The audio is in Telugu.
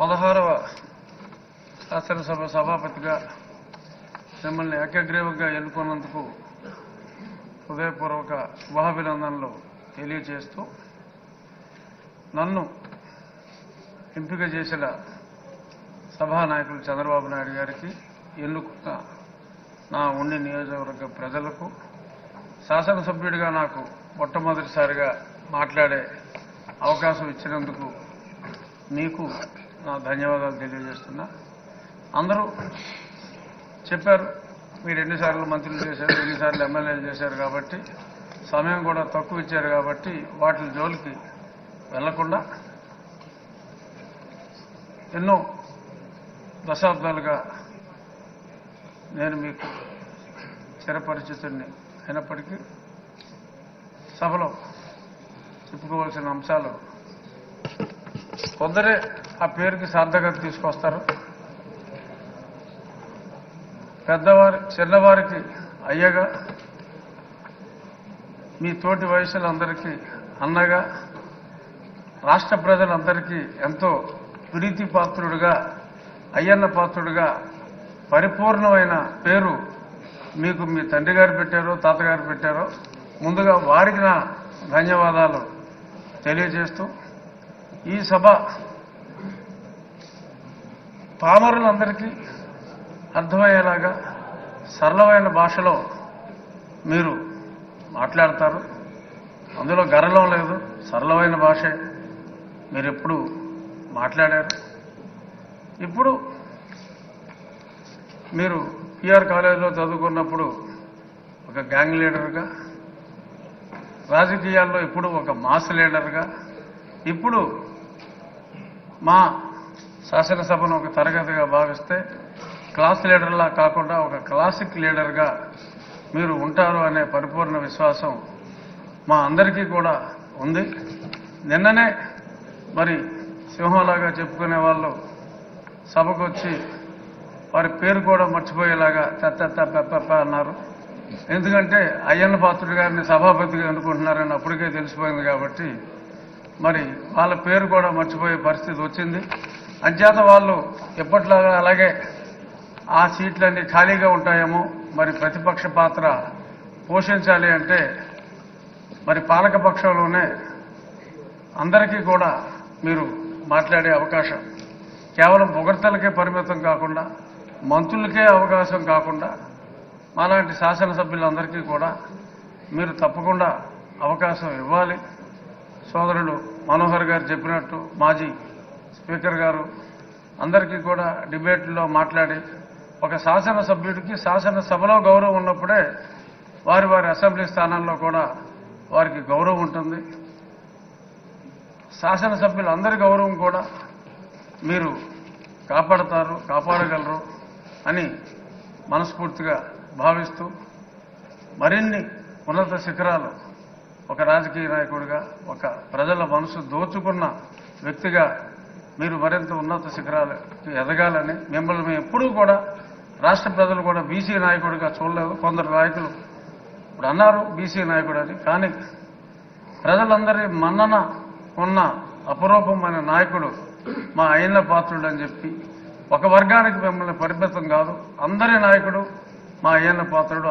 16వ శాసనసభ సభాపతిగా మిమ్మల్ని ఏకగ్రీవంగా ఎన్నుకున్నందుకు హృదయపూర్వక శుభాభినందనలు తెలియజేస్తూ నన్ను ఎంపిక చేసిన సభానాయకులు చంద్రబాబు నాయుడు గారికి, ఎన్నుకున్న నా ఉండి నియోజకవర్గ ప్రజలకు, శాసనసభ్యుడిగా నాకు మొట్టమొదటిసారిగా మాట్లాడే అవకాశం ఇచ్చినందుకు మీకు నా ధన్యవాదాలు తెలియజేస్తున్నా. అందరూ చెప్పారు, మీరు ఎన్నిసార్లు మంత్రులు చేశారు, ఎన్నిసార్లు ఎమ్మెల్యేలు చేశారు కాబట్టి సమయం కూడా తక్కువ ఇచ్చారు కాబట్టి వాటి జోలికి వెళ్లకుండా ఎన్నో దశాబ్దాలుగా నేను మీకు చిరపరిచితుడిని అయినప్పటికీ సభలో చెప్పుకోవాల్సిన అంశాలు కొందరే ఆ పేరుకి సార్థకత తీసుకొస్తారు. చిన్నవారికి అయ్యగా, మీ తోటి వయసులందరికీ అన్నగా, రాష్ట్ర ప్రజలందరికీ ఎంతో ప్రీతి పాత్రుడుగా, అయ్యన్న పాత్రుడుగా పరిపూర్ణమైన పేరు మీకు మీ తండ్రి గారు పెట్టారో తాతగారు పెట్టారో, ముందుగా వారికి నా ధన్యవాదాలు తెలియజేస్తూ, ఈ సభ పామరులందరికీ అర్థమయ్యేలాగా సరళమైన భాషలో మీరు మాట్లాడతారు. అందులో గర్వం లేదు, సరళమైన భాషే మీరు ఎప్పుడు మాట్లాడారు. ఇప్పుడు మీరు పిఆర్ కాలేజీలో చదువుకున్నప్పుడు ఒక గ్యాంగ్ లీడర్గా, రాజకీయాల్లో ఇప్పుడు ఒక మాస్ లీడర్గా, ఇప్పుడు మా శాసనసభను ఒక తరగతిగా భావిస్తే క్లాస్ లీడర్లా కాకుండా ఒక క్లాసిక్ లీడర్గా మీరు ఉంటారు అనే పరిపూర్ణ విశ్వాసం మా అందరికీ కూడా ఉంది. నిన్ననే మరి సింహంలాగా చెప్పుకునే వాళ్ళు సభకు వచ్చి వారి పేరు కూడా మర్చిపోయేలాగా పెప్ప అన్నారు. ఎందుకంటే అయ్యన్న పాత్రుడు గారిని సభాపతిగా ఎన్నుకుంటున్నారని అప్పటికే తెలిసిపోయింది కాబట్టి మరి వాళ్ళ పేరు కూడా మర్చిపోయే పరిస్థితి వచ్చింది. అంచేత వాళ్ళు ఎప్పట్లాగా అలాగే ఆ సీట్లన్నీ ఖాళీగా ఉంటాయేమో, మరి ప్రతిపక్ష పాత్ర పోషించాలి అంటే మరి పాలకపక్షంలోనే అందరికీ కూడా మీరు మాట్లాడే అవకాశం, కేవలం పొగడ్తలకే పరిమితం కాకుండా, మంత్రులకే అవకాశం కాకుండా మాలాంటి శాసనసభ్యులందరికీ కూడా మీరు తప్పకుండా అవకాశం ఇవ్వాలి. సోదరుడు మనోహర్ గారు చెప్పినట్టు మాజీ స్పీకర్ గారు అందరికీ కూడా డిబేట్లో మాట్లాడి, ఒక శాసనసభ్యుడికి శాసనసభలో గౌరవం ఉన్నప్పుడే వారి వారి అసెంబ్లీ స్థానాల్లో కూడా వారికి గౌరవం ఉంటుంది. శాసనసభ్యులందరి గౌరవం కూడా మీరు కాపాడగలరు అని మనస్ఫూర్తిగా భావిస్తూ, మరిన్ని ఉన్నత శిఖరాలు ఒక రాజకీయ నాయకుడిగా, ఒక ప్రజల మనసు దోచుకున్న వ్యక్తిగా మీరు మరింత ఉన్నత శిఖరాలకి ఎదగాలని, మిమ్మల్ని మేము ఎప్పుడూ కూడా రాష్ట్ర ప్రజలు కూడా బీసీ నాయకుడిగా చూడలేదు. కొందరు నాయకులు ఇప్పుడు అన్నారు బీసీ నాయకుడు అని, కానీ ప్రజలందరి మన్నన ఉన్న అపరూపమైన నాయకుడు మా అయ్యన్న పాత్రుడు అని చెప్పి, ఒక వర్గానికి మిమ్మల్ని పరిమితం కాదు, అందరి నాయకుడు మా అయ్యన్న పాత్రుడు.